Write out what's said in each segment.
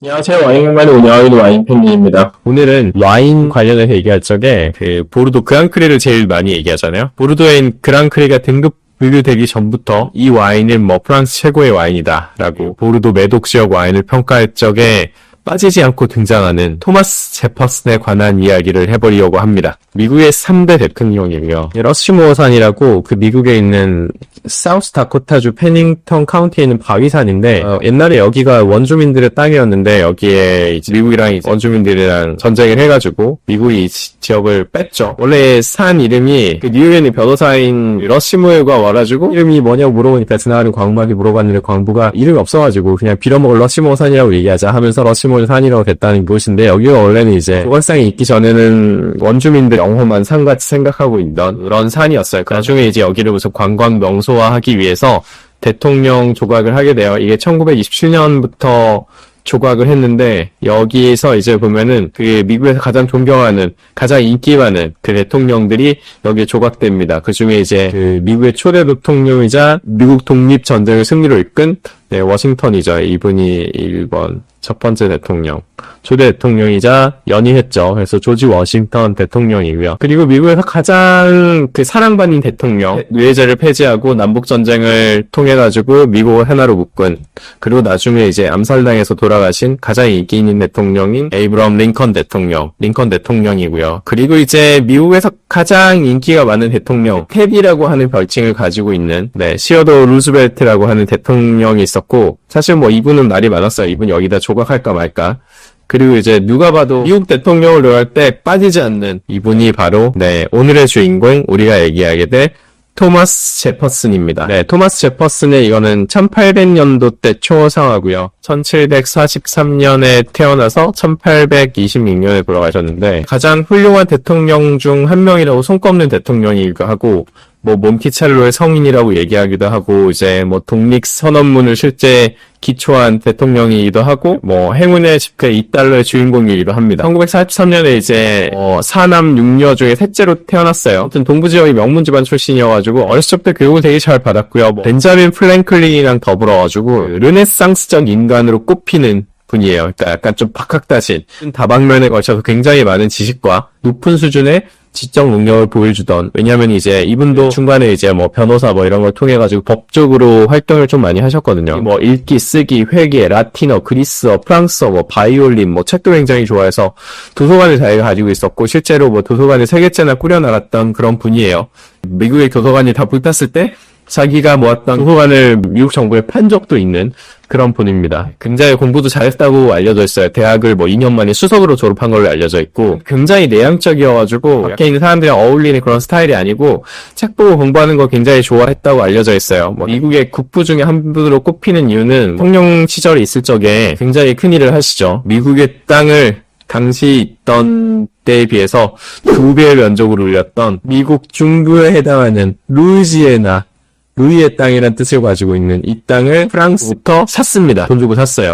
안녕하세요. 와인공간을 운영하고 있는 와인팬님입니다. 오늘은 와인 관련해서 얘기할 적에 보르도 그랑크리를 제일 많이 얘기하잖아요. 보르도인 그랑크리가 등급 분류되기 전부터 이 와인은 뭐 프랑스 최고의 와인이다 라고 보르도 메독 지역 와인을 평가할 적에 빠지지 않고 등장하는 토마스 제퍼슨에 관한 이야기를 해보려고 합니다. 미국의 3대 대통령이고요. 러시모어산이라고 그 미국에 있는 사우스 다코타주 페닝턴 카운티에 있는 바위산인데 옛날에 여기가 원주민들의 땅이었는데 여기에 이제 미국이랑 원주민들이랑 전쟁을 해가지고 미국이 이 지역을 뺐죠. 원래 산 이름이 그 뉴욕에 있는 변호사인 러시모어가 와가지고 이름이 뭐냐고 물어보니까 지나가는 광부한테 물어봤는데 광부가 이름이 없어가지고 그냥 빌어먹을 러시모어산이라고 얘기하자 하면서 러시모어 산이라고 됐다는 곳인데 여기가 원래는 이제 조각상이 있기 전에는 원주민들 영험한 산같이 생각하고 있던 그런 산이었어요. 나중에 이제 여기를 무슨 관광 명소화하기 위해서 대통령 조각을 하게 돼요. 이게 1927년부터 조각을 했는데 여기에서 이제 보면은 그 미국에서 가장 존경하는 가장 인기 많은 그 대통령들이 여기에 조각됩니다. 그 중에 이제 그 미국의 초대 대통령이자 미국 독립 전쟁을 승리로 이끈 워싱턴이죠. 이분이 1번 첫 번째 대통령, 초대 대통령이자 연임했죠. 그래서 조지 워싱턴 대통령이고요. 그리고 미국에서 가장 그 사랑받는 대통령, 노예제를 폐지하고 남북 전쟁을 통해 가지고 미국을 하나로 묶은, 그리고 나중에 이제 암살당해서 돌아가신 가장 인기 있는 대통령인 에이브럼 링컨 대통령이고요. 그리고 이제 미국에서 가장 인기가 많은 대통령, 테디라고 하는 별칭을 가지고 있는 시어도 루즈벨트라고 하는 대통령이 있었고, 사실 뭐 이분은 말이 많았어요. 이분 여기다 조각할까 말까. 그리고 이제 누가 봐도 미국 대통령을 노할 때 빠지지 않는 이분이 바로 오늘의 주인공, 우리가 얘기하게 될 토마스 제퍼슨입니다. 토마스 제퍼슨의 이거는 1800년도 때 초상화고요. 1743년에 태어나서 1826년에 돌아가셨는데 가장 훌륭한 대통령 중 한 명이라고 손꼽는 대통령이기도 하고 뭐 몬티첼로의 성인이라고 얘기하기도 하고 이제 뭐 독립선언문을 실제 기초한 대통령이기도 하고 뭐 행운의 집회 2달러의 주인공이기도 합니다. 1943년에 이제 사남 6녀 중에 셋째로 태어났어요. 아무튼 동부 지역의 명문 집안 출신이어가지고 어렸을 때부터 교육을 되게 잘 받았고요. 벤자민 프랭클린이랑 더불어가지고 르네상스적 인간으로 꼽히는 분이에요. 그러니까 약간 좀 박학다신 다방면에 걸쳐서 굉장히 많은 지식과 높은 수준의 지적 능력을 보여주던, 왜냐면 이제 이분도 중간에 이제 뭐 변호사 뭐 이런 걸 통해가지고 법적으로 활동을 좀 많이 하셨거든요. 뭐 읽기, 쓰기, 회계, 라틴어, 그리스어, 프랑스어, 뭐 바이올린, 뭐 책도 굉장히 좋아해서 도서관을 자기가 가지고 있었고, 실제로 뭐 도서관을 3개째나 꾸려나갔던 그런 분이에요. 미국의 도서관이 다 불탔을 때 자기가 모았던 도서관을 미국 정부에 판 적도 있는 그런 분입니다. 굉장히 공부도 잘했다고 알려져 있어요. 대학을 뭐 2년 만에 수석으로 졸업한 걸로 알려져 있고 굉장히 내향적이어가지고 밖에 있는 사람들이랑 어울리는 그런 스타일이 아니고 책 보고 공부하는 거 굉장히 좋아했다고 알려져 있어요. 뭐 미국의 국부 중에 한 분으로 꼽히는 이유는 대통령 시절에 있을 적에 굉장히 큰 일을 하시죠. 미국의 땅을 당시 있던 때에 비해서 2배의 면적으로 올렸던 미국 중부에 해당하는 루이의 땅이란 뜻을 가지고 있는 이 땅을 프랑스부터 샀습니다. 돈 주고 샀어요.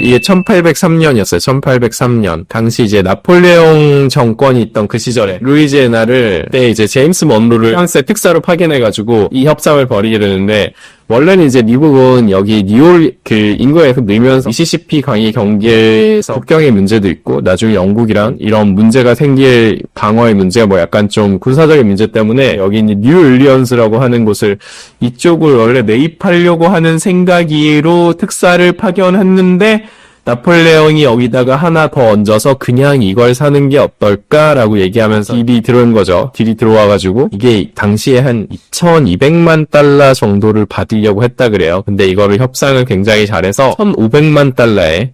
이게 1803년이었어요. 1803년. 당시 이제 나폴레옹 정권이 있던 그 시절에 루이지애나를 그때 이제 제임스 먼로를 프랑스의 특사로 파견해가지고 이 협상을 벌이게 되는데 원래는 이제 미국은 여기 뉴욕 그 인구가 계속 늘면서 미시시피 강이 경계에서 국경의 문제도 있고 나중에 영국이랑 이런 문제가 생길 방어의 문제가 뭐 약간 좀 군사적인 문제 때문에 여기 있는 뉴올리언스라고 하는 곳을 이쪽을 원래 매입하려고 하는 생각으로 특사를 파견했는데 나폴레옹이 여기다가 하나 더 얹어서 그냥 이걸 사는 게 어떨까라고 얘기하면서 딜이 들어온 거죠. 딜이 들어와가지고 이게 당시에 한 2200만 달러 정도를 받으려고 했다 그래요. 근데 이거를 협상을 굉장히 잘해서 1500만 달러에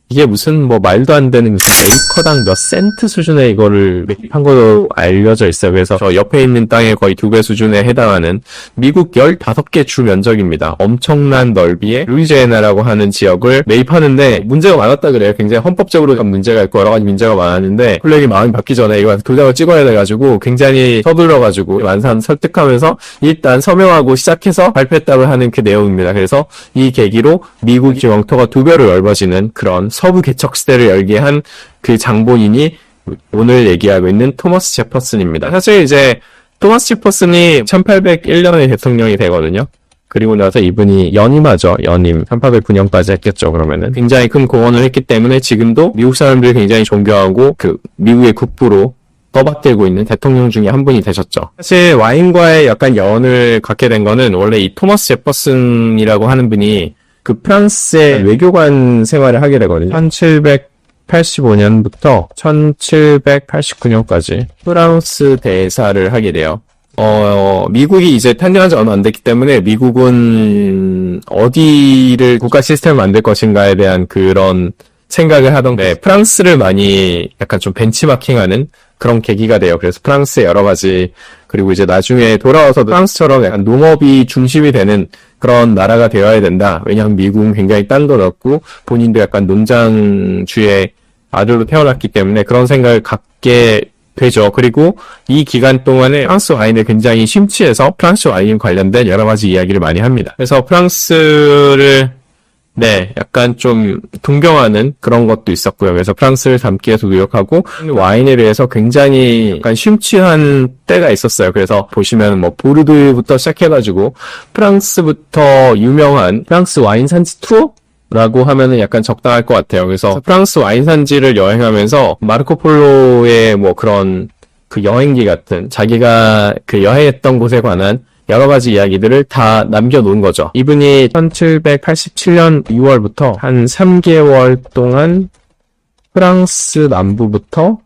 이게 무슨 뭐 말도 안 되는 에이커당 몇 센트 수준의 이거를 매입한 걸로 알려져 있어요. 그래서 저 옆에 있는 땅의 거의 2배 수준에 해당하는 미국 15개 주 면적입니다. 엄청난 넓이의 루이지애나라고 하는 지역을 매입하는데 문제가 많았다 그래요. 굉장히 헌법적으로 문제가 있고 여러 가지 문제가 많았는데 콜렉이 마음이 바뀌기 전에 이거 도장을 찍어야 돼가지고 굉장히 서둘러가지고 만산 설득하면서 일단 서명하고 시작해서 발표했다고 하는 그 내용입니다. 그래서 이 계기로 미국 영토가 2배로 넓어지는 그런 서부 개척 시대를 열게 한 그 장본인이 오늘 얘기하고 있는 토마스 제퍼슨입니다. 사실 이제 토마스 제퍼슨이 1801년에 대통령이 되거든요. 그리고 나서 이분이 연임하죠. 연임. 1809년까지 했겠죠. 그러면은 굉장히 큰 공헌을 했기 때문에 지금도 미국 사람들이 굉장히 존경하고 그 미국의 국부로 떠받들고 있는 대통령 중에 한 분이 되셨죠. 사실 와인과의 약간 연을 갖게 된 거는 원래 이 토마스 제퍼슨이라고 하는 분이 그 프랑스의 외교관 생활을 하게 되거든요. 1785년부터 1789년까지 프랑스 대사를 하게 돼요. 미국이 이제 탄생한 지 얼마 안 됐기 때문에 미국은 어디를 국가 시스템을 만들 것인가에 대한 그런 생각을 하던데 프랑스를 많이 약간 좀 벤치마킹하는 그런 계기가 돼요. 그래서 프랑스의 여러 가지 그리고 이제 나중에 돌아와서도 프랑스처럼 약간 농업이 중심이 되는 그런 나라가 되어야 된다. 왜냐하면 미국은 굉장히 땅도 넓고 본인도 약간 농장주의 아들로 태어났기 때문에 그런 생각을 갖게 되죠. 그리고 이 기간 동안에 프랑스 와인을 굉장히 심취해서 프랑스 와인 관련된 여러 가지 이야기를 많이 합니다. 그래서 프랑스를 약간 좀 동경하는 그런 것도 있었고요. 그래서 프랑스를 닮기 위해서 노력하고 와인에 대해서 굉장히 약간 심취한 때가 있었어요. 그래서 보시면 뭐 보르도이부터 시작해가지고 프랑스부터 유명한 프랑스 와인 산지 투어? 라고 하면은 약간 적당할 것 같아요. 그래서 프랑스 와인 산지를 여행하면서 마르코폴로의 뭐 그런 그 여행기 같은 자기가 그 여행했던 곳에 관한 여러 가지 이야기들을 다 남겨놓은 거죠. 이분이 1787년 2월부터 한 3개월 동안 프랑스 남부부터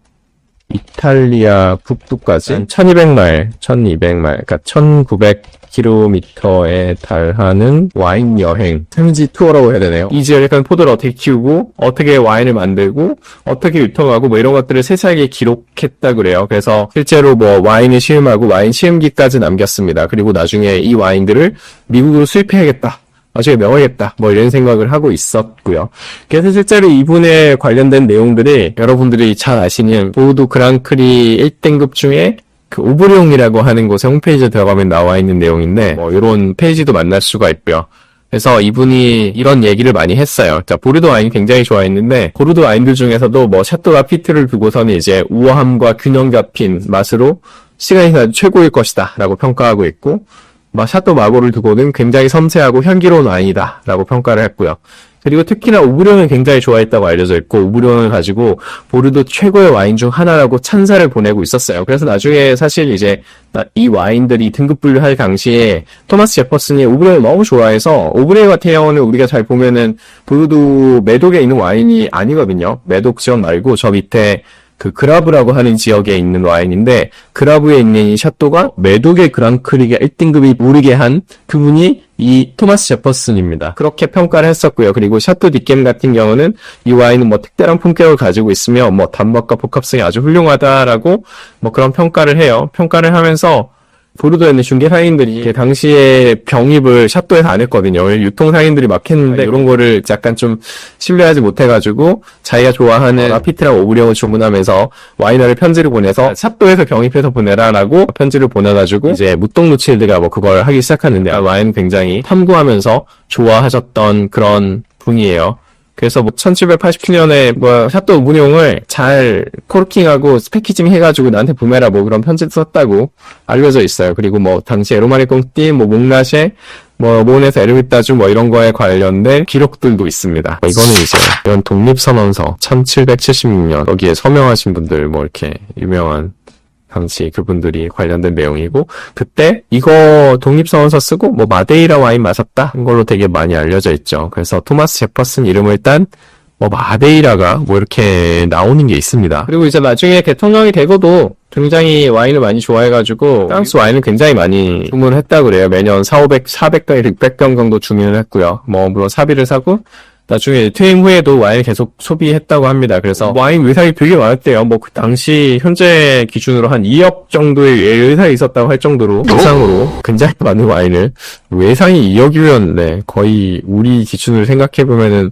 이탈리아 북부까지 1200마일, 그러니까 1900km에 달하는 와인 여행, 산지 투어라고 해야 되네요. 이 지역에 약간 포도를 어떻게 키우고, 어떻게 와인을 만들고, 어떻게 유통하고, 뭐 이런 것들을 세세하게 기록했다 그래요. 그래서 실제로 뭐 와인을 시음하고 와인 시음기까지 남겼습니다. 그리고 나중에 이 와인들을 미국으로 수입해야겠다. 나중에 명하겠다. 뭐 이런 생각을 하고 있었고요. 그래서 실제로 이분에 관련된 내용들이 여러분들이 잘 아시는 보르도 그랑크리 1등급 중에 그 오브리옹이라고 하는 곳에 홈페이지에 들어가면 나와 있는 내용인데 뭐 이런 페이지도 만날 수가 있고요. 그래서 이분이 이런 얘기를 많이 했어요. 자, 보르도 와인 굉장히 좋아했는데 보르도 와인들 중에서도 뭐 샤또 라피트를 두고서는 이제 우아함과 균형 잡힌 맛으로 시간이 지나도 최고일 것이다 라고 평가하고 있고 샤또 마고를 두고는 굉장히 섬세하고 향기로운 와인이다 라고 평가를 했고요. 그리고 특히나 오브리옹을 굉장히 좋아했다고 알려져 있고 오브리옹을 가지고 보르도 최고의 와인 중 하나라고 찬사를 보내고 있었어요. 그래서 나중에 사실 이제 이 와인들이 등급 분류할 당시에 토마스 제퍼슨이 오브리옹을 너무 좋아해서 오브리옹 같은 경우는 우리가 잘 보면은 보르도 메독에 있는 와인이 아니거든요. 메독 지역 말고 저 밑에 그 그라브라고 하는 지역에 있는 와인인데 그라브에 있는 이 샤또가 메독의 그랑크리가 1등급이 오르게 한 그분이 이 토마스 제퍼슨입니다. 그렇게 평가를 했었고요. 그리고 샤또 디겜 같은 경우는 이 와인은 뭐 특별한 품격을 가지고 있으며 뭐 단맛과 복합성이 아주 훌륭하다라고 뭐 그런 평가를 해요. 평가를 하면서 보르도에 있는 중개상인들이 당시에 병입을 샤또에서 안 했거든요. 유통상인들이 막 했는데 이런 거를 약간 좀 신뢰하지 못해가지고 자기가 좋아하는 라피트랑 오브리옹을 주문하면서 와이너를 편지를 보내서 샤또에서 병입해서 보내라라고 편지를 보내가지고 이제 무똥루칠드가 뭐 그걸 하기 시작하는데 와인 굉장히 탐구하면서 좋아하셨던 그런 분이에요. 그래서 뭐 1787년에 뭐 샤또 오브리옹을 잘 코르킹하고 패키징 해가지고 나한테 보내라 뭐 그런 편지를 썼다고 알려져 있어요. 그리고 뭐 당시 에로마니 꽁띠, 뭐 몽라쉐, 뭐 모네스 에르미따주 뭐 이런 거에 관련된 기록들도 있습니다. 이거는 이제 이런 독립선언서 1776년 거기에 서명하신 분들 뭐 이렇게 유명한 당시 그분들이 관련된 내용이고 그때 이거 독립선언서 쓰고 뭐 마데이라 와인 마셨다 한 걸로 되게 많이 알려져 있죠. 그래서 토마스 제퍼슨 이름을 딴 뭐 마데이라가 뭐 이렇게 나오는 게 있습니다. 그리고 이제 나중에 대통령이 되고도 굉장히 와인을 많이 좋아해가지고 프랑스 와인을 굉장히 많이 주문을 했다고 그래요. 매년 400병에 600병 정도 주문을 했고요. 뭐 물론 사비를 사고 나중에 퇴임 후에도 와인을 계속 소비했다고 합니다. 그래서 와인 외상이 되게 많았대요. 뭐 그 당시 현재 기준으로 한 2억 정도의 외상이 있었다고 할 정도로 외상으로 굉장히 많은 와인을 외상이 2억이면 거의 우리 기준으로 생각해보면은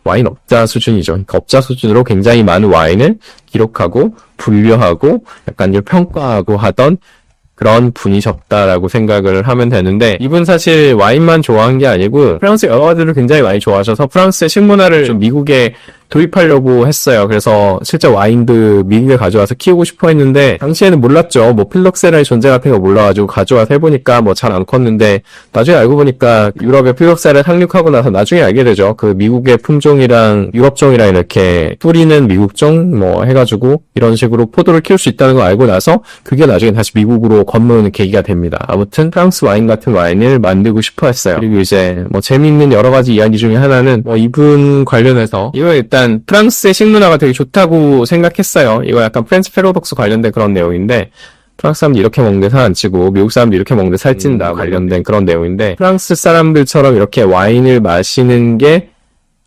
와인 업자 수준이죠. 그러니까 업자 수준으로 굉장히 많은 와인을 기록하고 분류하고 약간 평가하고 하던 그런 분이셨다라고 생각을 하면 되는데 이분 사실 와인만 좋아한 게 아니고 프랑스 여러 가지를 굉장히 많이 좋아하셔서 프랑스의 식문화를 좀 미국에 도입하려고 했어요. 그래서 실제 와인도 미국에 가져와서 키우고 싶어 했는데 당시에는 몰랐죠. 뭐 필록세라의 존재 같은 거 몰라가지고 가져와서 해보니까 뭐 잘 안 컸는데 나중에 알고 보니까 유럽에 필록세를 상륙하고 나서 나중에 알게 되죠. 그 미국의 품종이랑 유럽종이랑 이렇게 뿌리는 미국종 뭐 해가지고 이런 식으로 포도를 키울 수 있다는 걸 알고 나서 그게 나중에 다시 미국으로 건너오는 계기가 됩니다. 아무튼 프랑스 와인 같은 와인을 만들고 싶어 했어요. 그리고 이제 뭐 재미있는 여러 가지 이야기 중에 하나는 뭐 이분 관련해서 이거 일단 프랑스의 식문화가 되게 좋다고 생각했어요. 이거 약간 프렌치 패러독스 관련된 그런 내용인데 프랑스 사람들이 이렇게 먹는데 살 안 찌고 미국 사람들이 이렇게 먹는데 살 찐다 관련된 그런 내용인데 프랑스 사람들처럼 이렇게 와인을 마시는 게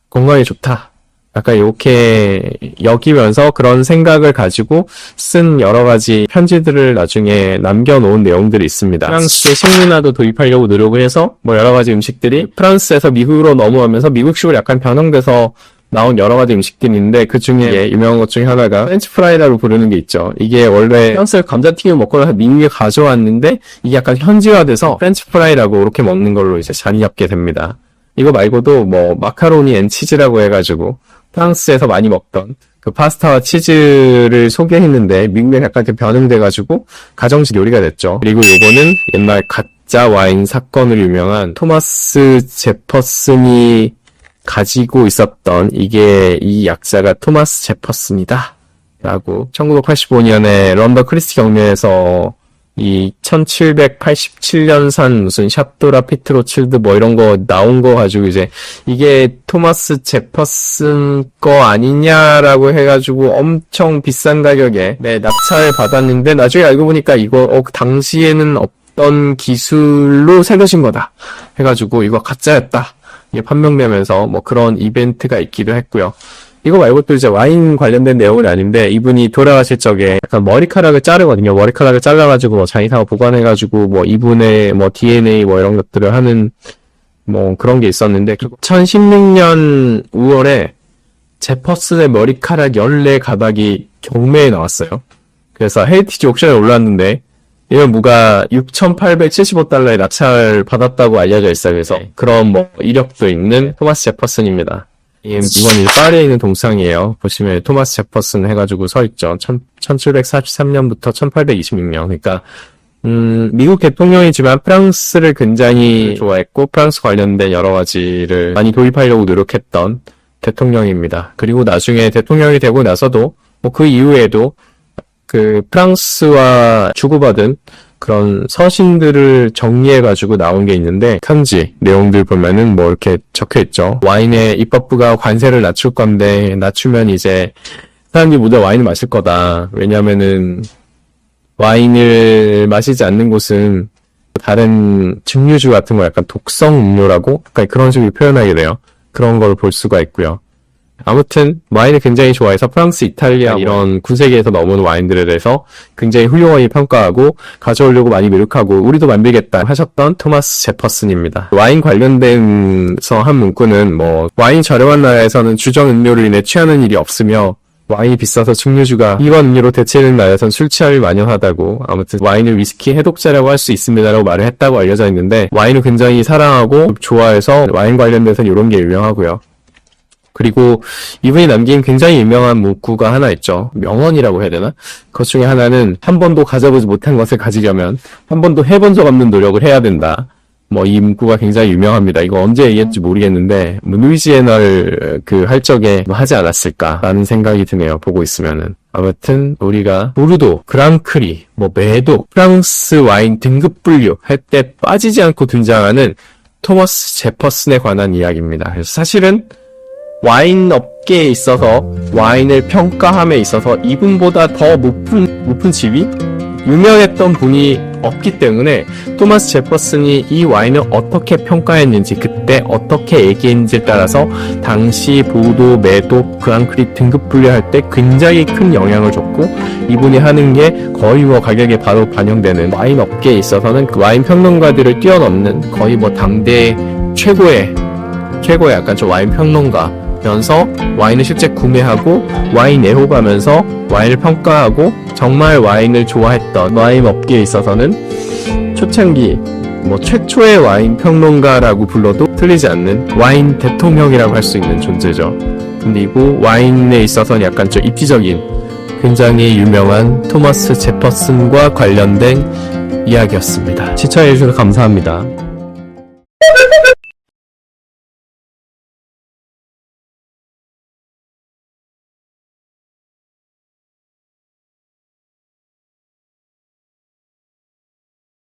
건강에 좋다. 약간 이렇게 여기면서 그런 생각을 가지고 쓴 여러 가지 편지들을 나중에 남겨놓은 내용들이 있습니다. 프랑스의 식문화도 도입하려고 노력을 해서 뭐 여러 가지 음식들이 프랑스에서 미국으로 넘어오면서 미국식으로 약간 변형돼서 나온 여러 가지 음식들이 있는데 그 중에 유명한 것 중에 하나가 프렌치 프라이라고 부르는 게 있죠. 이게 원래 프랑스에 감자튀김을 먹고 나서 미국에 가져왔는데 이게 약간 현지화돼서 프렌치 프라이라고 이렇게 먹는 걸로 이제 자리 잡게 됩니다. 이거 말고도 뭐 마카로니 앤 치즈라고 해가지고 프랑스에서 많이 먹던 그 파스타와 치즈를 소개했는데 미국에 약간 이렇게 변형돼가지고 가정식 요리가 됐죠. 그리고 요거는 옛날 가짜 와인 사건으로 유명한 토마스 제퍼슨이 가지고 있었던 이 약자가 토마스 제퍼슨이다 라고 1985년에 런던 크리스티 경매에서 이 1787년산 무슨 샤또라 피트로칠드 뭐 이런 거 나온 거 가지고 이제 이게 토마스 제퍼슨 거 아니냐라고 해가지고 엄청 비싼 가격에 낙찰을 받았는데 나중에 알고 보니까 이거 당시에는 없던 기술로 새겨진 거다 해가지고 이거 가짜였다 이게 판명되면서 뭐 그런 이벤트가 있기도 했고요. 이거 말고 또 이제 와인 관련된 내용은 아닌데 이분이 돌아가실 적에 약간 머리카락을 자르거든요. 머리카락을 잘라가지고 뭐 자의사가 보관해가지고 뭐 이분의 뭐 DNA 뭐 이런 것들을 하는 뭐 그런 게 있었는데 2016년 5월에 제퍼슨의 머리카락 14가닥이 경매에 나왔어요. 그래서 헤리티지 옥션에 올랐는데 이건 무가 6,875달러에 낙찰 받았다고 알려져 있어요. 그래서 그런 뭐 이력도 있는 토마스 제퍼슨입니다. 이건 이제 파리에 있는 동상이에요. 보시면 토마스 제퍼슨 해가지고 서있죠. 1743년부터 1826년. 그러니까 미국 대통령이지만 프랑스를 굉장히 좋아했고 프랑스 관련된 여러 가지를 많이 도입하려고 노력했던 대통령입니다. 그리고 나중에 대통령이 되고 나서도 뭐 그 이후에도 그 프랑스와 주고받은 그런 서신들을 정리해가지고 나온 게 있는데 편지 내용들 보면은 뭐 이렇게 적혀있죠. 와인의 입법부가 관세를 낮출 건데 낮추면 이제 사람들이 모두 와인을 마실 거다. 왜냐면은 와인을 마시지 않는 곳은 다른 증류주 같은 거 약간 독성 음료라고 약간 그런 식으로 표현하게 돼요. 그런 걸 볼 수가 있고요. 아무튼 와인을 굉장히 좋아해서 프랑스, 이탈리아 이런 9세기에서 넘어오는 와인들에 대해서 굉장히 훌륭하게 평가하고 가져오려고 많이 노력하고 우리도 만들겠다 하셨던 토마스 제퍼슨입니다. 와인 관련된서 한 문구는 뭐 와인이 저렴한 나라에서는 주정 음료로 인해 취하는 일이 없으며 와인이 비싸서 증류주가 이번 음료로 대체하는 나라에선 술 취할 만연하다고 아무튼 와인을 위스키 해독제라고 할 수 있습니다라고 말을 했다고 알려져 있는데 와인을 굉장히 사랑하고 좋아해서 와인 관련돼서는 이런 게 유명하고요. 그리고 이분이 남긴 굉장히 유명한 문구가 하나 있죠. 명언이라고 해야 되나? 그것 중에 하나는 한 번도 가져보지 못한 것을 가지려면 한 번도 해본 적 없는 노력을 해야 된다. 뭐 이 문구가 굉장히 유명합니다. 이거 언제 얘기했는지 모르겠는데 루이지애널 그 할 적에 뭐 하지 않았을까라는 생각이 드네요. 보고 있으면은. 아무튼 우리가 보르도, 그랑크리, 뭐 메도, 프랑스 와인 등급 분류 할 때 빠지지 않고 등장하는 토마스 제퍼슨에 관한 이야기입니다. 그래서 사실은 와인 업계에 있어서 와인을 평가함에 있어서 이분보다 더 높은 지위? 유명했던 분이 없기 때문에 토마스 제퍼슨이 이 와인을 어떻게 평가했는지 그때 어떻게 얘기했는지에 따라서 당시 보도, 메도, 그랑크리 등급 분류할 때 굉장히 큰 영향을 줬고 이분이 하는 게 거의 뭐 가격에 바로 반영되는 와인 업계에 있어서는 그 와인 평론가들을 뛰어넘는 거의 뭐 당대 최고의 약간 좀 와인 평론가면서 와인을 실제 구매하고 와인 애호가면서 와인을 평가하고 정말 와인을 좋아했던 와인 업계에 있어서는 초창기 뭐 최초의 와인 평론가라고 불러도 틀리지 않는 와인 대통령이라고 할 수 있는 존재죠. 그리고 와인에 있어서는 약간 좀 입지적인 굉장히 유명한 토마스 제퍼슨과 관련된 이야기였습니다. 시청해주셔서 감사합니다.